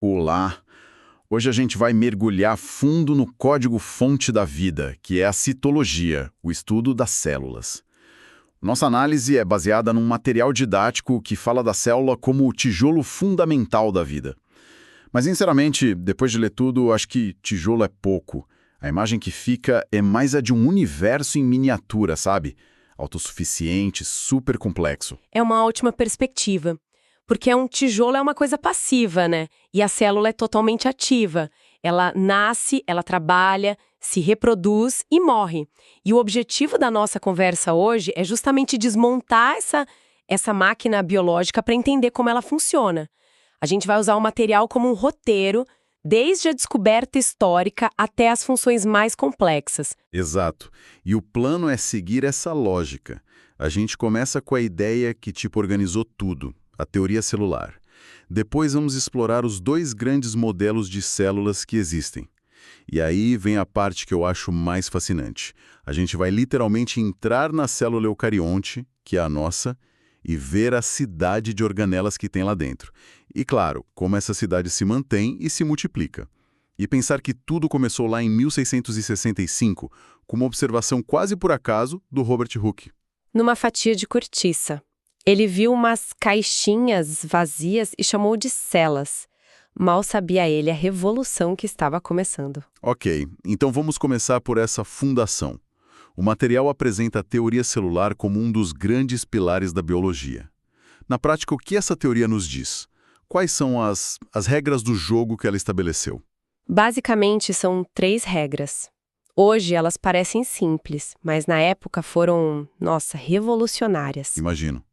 Olá! Hoje a gente vai mergulhar fundo no código-fonte da vida, que é a citologia, o estudo das células. Nossa análise é baseada num material didático que fala da célula como o tijolo fundamental da vida. Mas, sinceramente, depois de ler tudo, acho que tijolo é pouco. A imagem que fica é mais a de um universo em miniatura, sabe? Autossuficiente, super complexo. É uma ótima perspectiva, porque um tijolo é uma coisa passiva, né? E a célula é totalmente ativa. Ela nasce, ela trabalha, se reproduz e morre. E o objetivo da nossa conversa hoje é justamente desmontar essa máquina biológica para entender como ela funciona. A gente vai usar o material como um roteiro, desde a descoberta histórica até as funções mais complexas. Exato. E o plano é seguir essa lógica. A gente começa com a ideia que organizou tudo, a teoria celular. Depois vamos explorar os dois grandes modelos de células que existem. E aí vem a parte que eu acho mais fascinante. A gente vai literalmente entrar na célula eucarionte, que é a nossa, e ver a cidade de organelas que tem lá dentro. E claro, como essa cidade se mantém e se multiplica. E pensar que tudo começou lá em 1665, com uma observação quase por acaso do Robert Hooke. Numa fatia de cortiça. Ele viu umas caixinhas vazias e chamou de celas. Mal sabia ele a revolução que estava começando. Ok, então vamos começar por essa fundação. O material apresenta a teoria celular como um dos grandes pilares da biologia. Na prática, o que essa teoria nos diz? Quais são as regras do jogo que ela estabeleceu? Basicamente, são 3 regras. Hoje elas parecem simples, mas na época foram, revolucionárias. Imagino.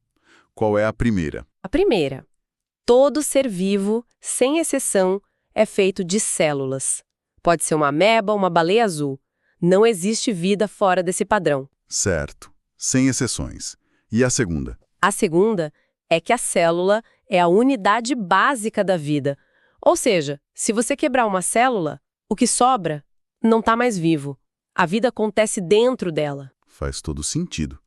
Qual é a primeira? A primeira: todo ser vivo, sem exceção, é feito de células. Pode ser uma ameba ou uma baleia azul. Não existe vida fora desse padrão. Certo. Sem exceções. E a segunda? A segunda é que a célula é a unidade básica da vida. Ou seja, se você quebrar uma célula, o que sobra não está mais vivo. A vida acontece dentro dela. Faz todo sentido.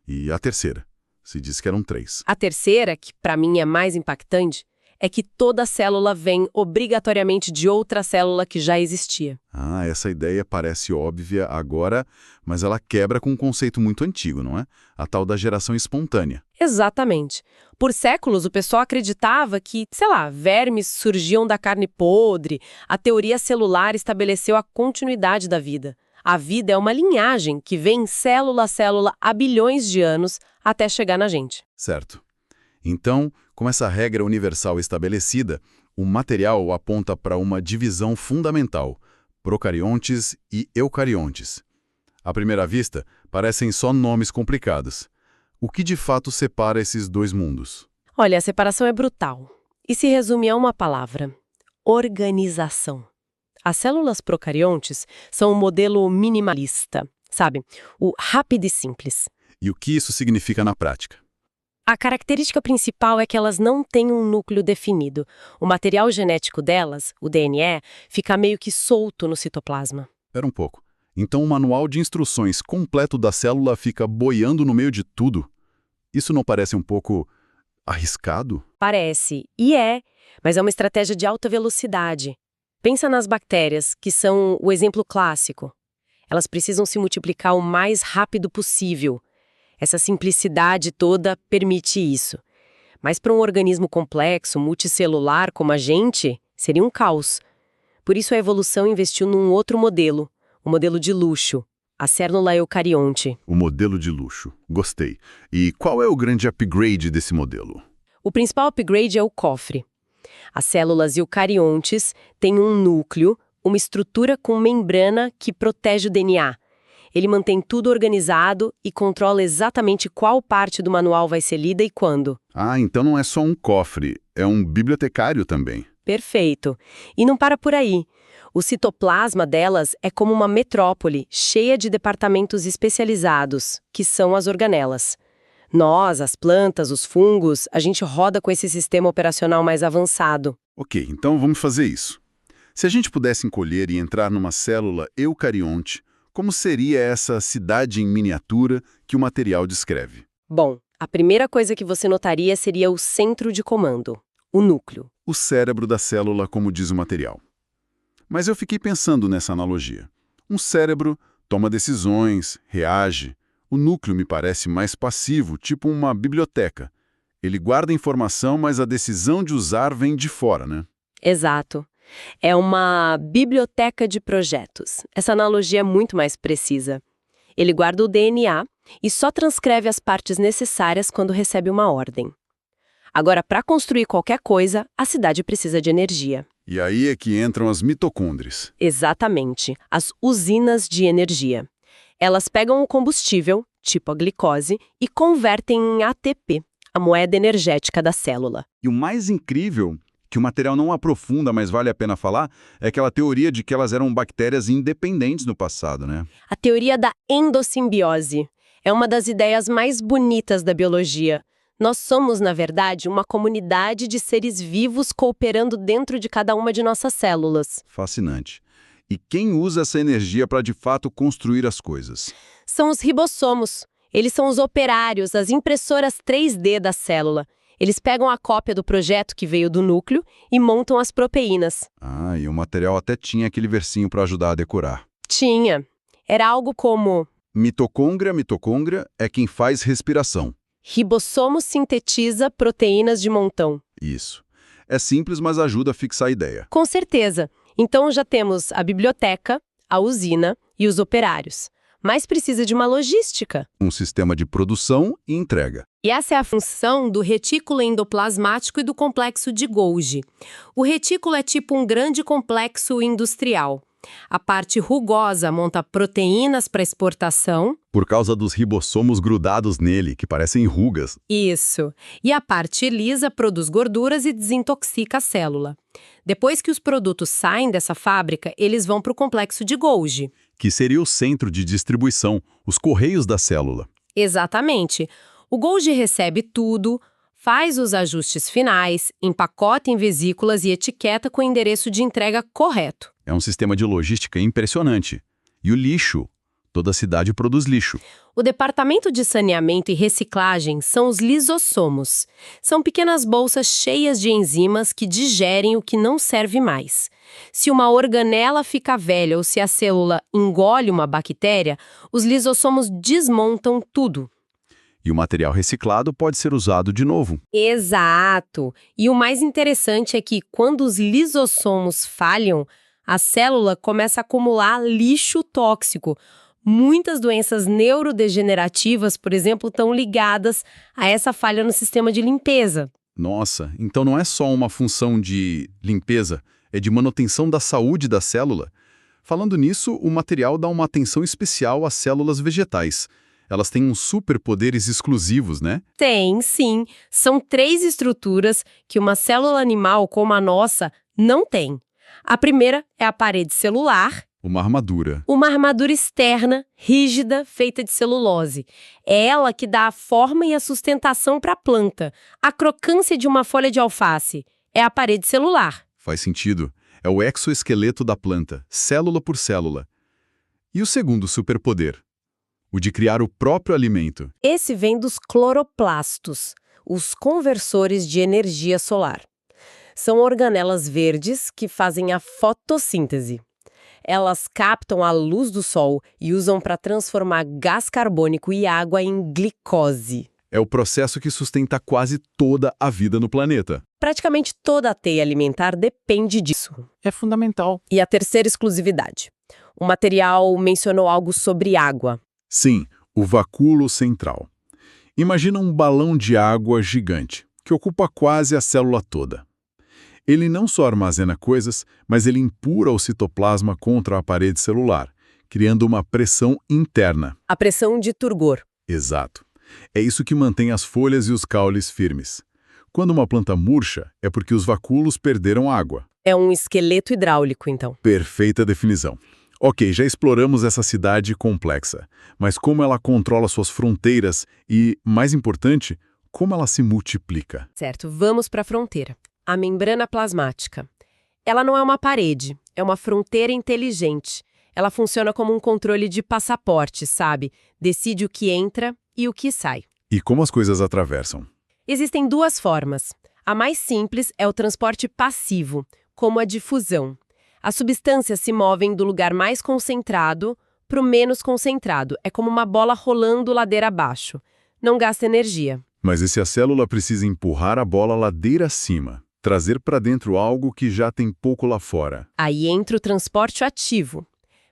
E a terceira? Se diz que eram 3. A terceira, que para mim é mais impactante, é que toda célula vem obrigatoriamente de outra célula que já existia. Ah, essa ideia parece óbvia agora, mas ela quebra com um conceito muito antigo, não é? A tal da geração espontânea. Exatamente. Por séculos, o pessoal acreditava que, vermes surgiam da carne podre. A teoria celular estabeleceu a continuidade da vida. A vida é uma linhagem que vem célula a célula há bilhões de anos até chegar na gente. Certo. Então, com essa regra universal estabelecida, o material aponta para uma divisão fundamental: procariontes e eucariontes. À primeira vista, parecem só nomes complicados. O que de fato separa esses dois mundos? Olha, a separação é brutal e se resume a uma palavra: organização. As células procariontes são um modelo minimalista, sabe? O rápido e simples. E o que isso significa na prática? A característica principal é que elas não têm um núcleo definido. O material genético delas, o DNA, fica meio que solto no citoplasma. Espera um pouco. Então o manual de instruções completo da célula fica boiando no meio de tudo? Isso não parece um pouco arriscado? Parece, e é, mas é uma estratégia de alta velocidade. Pensa nas bactérias, que são o exemplo clássico. Elas precisam se multiplicar o mais rápido possível. Essa simplicidade toda permite isso. Mas para um organismo complexo, multicelular como a gente, seria um caos. Por isso a evolução investiu num outro modelo, o modelo de luxo, a célula eucarionte. O modelo de luxo. Gostei. E qual é o grande upgrade desse modelo? O principal upgrade é o cofre. As células eucariontes têm um núcleo, uma estrutura com membrana que protege o DNA. Ele mantém tudo organizado e controla exatamente qual parte do manual vai ser lida e quando. Ah, então não é só um cofre, é um bibliotecário também. Perfeito. E não para por aí. O citoplasma delas é como uma metrópole cheia de departamentos especializados, que são as organelas. Nós, as plantas, os fungos, a gente roda com esse sistema operacional mais avançado. Ok, então vamos fazer isso. Se a gente pudesse encolher e entrar numa célula eucarionte, como seria essa cidade em miniatura que o material descreve? Bom, a primeira coisa que você notaria seria o centro de comando, o núcleo. O cérebro da célula, como diz o material. Mas eu fiquei pensando nessa analogia. Um cérebro toma decisões, reage. O núcleo me parece mais passivo, tipo uma biblioteca. Ele guarda informação, mas a decisão de usar vem de fora, né? Exato. É uma biblioteca de projetos. Essa analogia é muito mais precisa. Ele guarda o DNA e só transcreve as partes necessárias quando recebe uma ordem. Agora, para construir qualquer coisa, a cidade precisa de energia. E aí é que entram as mitocôndrias. Exatamente, as usinas de energia. Elas pegam o combustível, tipo a glicose, e convertem em ATP, a moeda energética da célula. E o mais incrível, que o material não aprofunda, mas vale a pena falar, é aquela teoria de que elas eram bactérias independentes no passado, né? A teoria da endossimbiose é uma das ideias mais bonitas da biologia. Nós somos, na verdade, uma comunidade de seres vivos cooperando dentro de cada uma de nossas células. Fascinante. E quem usa essa energia para, de fato, construir as coisas? São os ribossomos. Eles são os operários, as impressoras 3D da célula. Eles pegam a cópia do projeto que veio do núcleo e montam as proteínas. Ah, e o material até tinha aquele versinho para ajudar a decorar. Tinha. Era algo como: mitocôndria é quem faz respiração. ribossomo sintetiza proteínas de montão. Isso. É simples, mas ajuda a fixar a ideia. Com certeza. Então já temos a biblioteca, a usina e os operários. Mas precisa de uma logística. Um sistema de produção e entrega. E essa é a função do retículo endoplasmático e do complexo de Golgi. O retículo é tipo um grande complexo industrial. A parte rugosa monta proteínas para exportação. Por causa dos ribossomos grudados nele, que parecem rugas. Isso. E a parte lisa produz gorduras e desintoxica a célula. Depois que os produtos saem dessa fábrica, eles vão para o complexo de Golgi. Que seria o centro de distribuição, os correios da célula. Exatamente. O Golgi recebe tudo, faz os ajustes finais, empacota em vesículas e etiqueta com o endereço de entrega correto. É um sistema de logística impressionante. E o lixo? Toda cidade produz lixo. O departamento de saneamento e reciclagem são os lisossomos. São pequenas bolsas cheias de enzimas que digerem o que não serve mais. Se uma organela fica velha ou se a célula engole uma bactéria, os lisossomos desmontam tudo. E o material reciclado pode ser usado de novo. Exato! E o mais interessante é que, quando os lisossomos falham, a célula começa a acumular lixo tóxico. Muitas doenças neurodegenerativas, por exemplo, estão ligadas a essa falha no sistema de limpeza. Nossa, então não é só uma função de limpeza, é de manutenção da saúde da célula. Falando nisso, o material dá uma atenção especial às células vegetais. Elas têm uns superpoderes exclusivos, né? Tem, sim. São 3 estruturas que uma célula animal como a nossa não tem. A primeira é a parede celular. Uma armadura. Uma armadura externa, rígida, feita de celulose. É ela que dá a forma e a sustentação para a planta. A crocância de uma folha de alface é a parede celular. Faz sentido. É o exoesqueleto da planta, célula por célula. E o segundo superpoder? O de criar o próprio alimento. Esse vem dos cloroplastos, os conversores de energia solar. São organelas verdes que fazem a fotossíntese. Elas captam a luz do sol e usam para transformar gás carbônico e água em glicose. É o processo que sustenta quase toda a vida no planeta. Praticamente toda a teia alimentar depende disso. É fundamental. E a terceira exclusividade. O material mencionou algo sobre água. Sim, o vacúolo central. Imagina um balão de água gigante, que ocupa quase a célula toda. Ele não só armazena coisas, mas ele empurra o citoplasma contra a parede celular, criando uma pressão interna. A pressão de turgor. Exato. É isso que mantém as folhas e os caules firmes. Quando uma planta murcha, é porque os vacúolos perderam água. É um esqueleto hidráulico, então. Perfeita definição. Ok, já exploramos essa cidade complexa, mas como ela controla suas fronteiras e, mais importante, como ela se multiplica? Certo, vamos para a fronteira. A membrana plasmática. Ela não é uma parede, é uma fronteira inteligente. Ela funciona como um controle de passaporte, sabe? Decide o que entra e o que sai. E como as coisas atravessam? Existem 2 formas. A mais simples é o transporte passivo, como a difusão. As substâncias se movem do lugar mais concentrado para o menos concentrado. É como uma bola rolando ladeira abaixo. Não gasta energia. Mas e se a célula precisa empurrar a bola ladeira acima, trazer para dentro algo que já tem pouco lá fora? Aí entra o transporte ativo.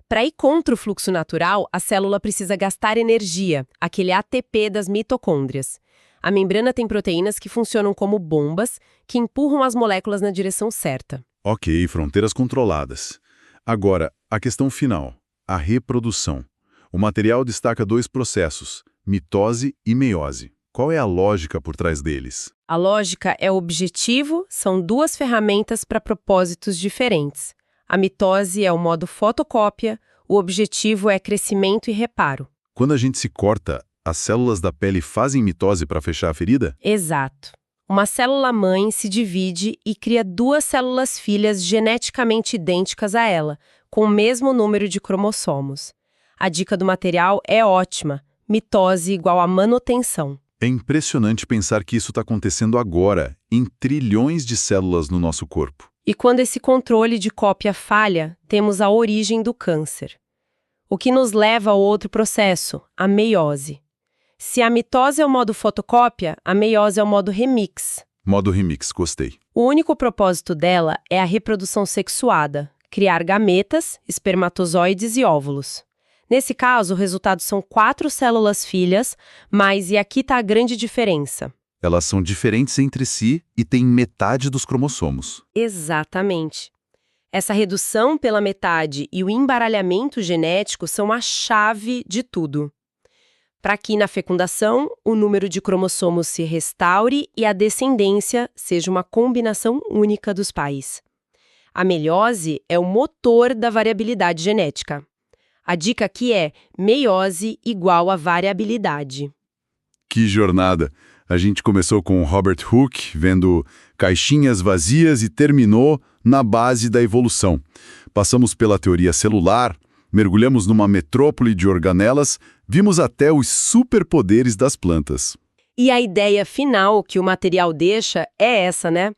Para ir contra o fluxo natural, a célula precisa gastar energia, aquele ATP das mitocôndrias. A membrana tem proteínas que funcionam como bombas que empurram as moléculas na direção certa. Ok, fronteiras controladas. Agora, a questão final, a reprodução. O material destaca dois processos, mitose e meiose. Qual é a lógica por trás deles? A lógica é o objetivo, são duas ferramentas para propósitos diferentes. A mitose é o modo fotocópia, o objetivo é crescimento e reparo. Quando a gente se corta, as células da pele fazem mitose para fechar a ferida? Exato. Uma célula-mãe se divide e cria duas células filhas geneticamente idênticas a ela, com o mesmo número de cromossomos. A dica do material é ótima. Mitose igual a manutenção. É impressionante pensar que isso está acontecendo agora, em trilhões de células no nosso corpo. E quando esse controle de cópia falha, temos a origem do câncer. O que nos leva ao outro processo, a meiose. Se a mitose é o modo fotocópia, a meiose é o modo remix. Modo remix, gostei. O único propósito dela é a reprodução sexuada, criar gametas, espermatozoides e óvulos. Nesse caso, o resultado são 4 células filhas, mas e aqui está a grande diferença. Elas são diferentes entre si e têm metade dos cromossomos. Exatamente. Essa redução pela metade e o embaralhamento genético são a chave de tudo. Para que na fecundação o número de cromossomos se restaure e a descendência seja uma combinação única dos pais. A meiose é o motor da variabilidade genética. A dica aqui é meiose igual a variabilidade. Que jornada! A gente começou com Robert Hooke, vendo caixinhas vazias e terminou na base da evolução. Passamos pela teoria celular, mergulhamos numa metrópole de organelas, vimos até os superpoderes das plantas. E a ideia final que o material deixa é essa, né?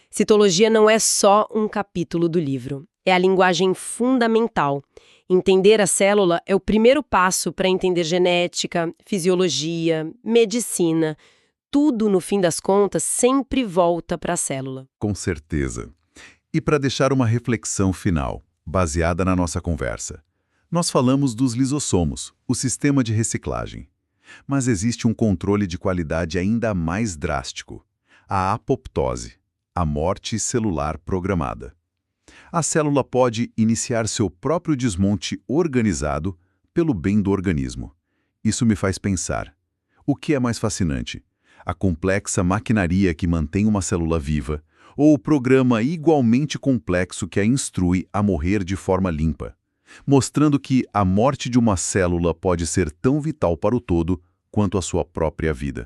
Citologia não é só um capítulo do livro. É a linguagem fundamental. Entender a célula é o primeiro passo para entender genética, fisiologia, medicina. Tudo, no fim das contas, sempre volta para a célula. Com certeza. E para deixar uma reflexão final, baseada na nossa conversa. Nós falamos dos lisossomos, o sistema de reciclagem. Mas existe um controle de qualidade ainda mais drástico: a apoptose, a morte celular programada. A célula pode iniciar seu próprio desmonte organizado pelo bem do organismo. Isso me faz pensar: o que é mais fascinante? A complexa maquinaria que mantém uma célula viva, ou o programa igualmente complexo que a instrui a morrer de forma limpa, mostrando que a morte de uma célula pode ser tão vital para o todo quanto a sua própria vida.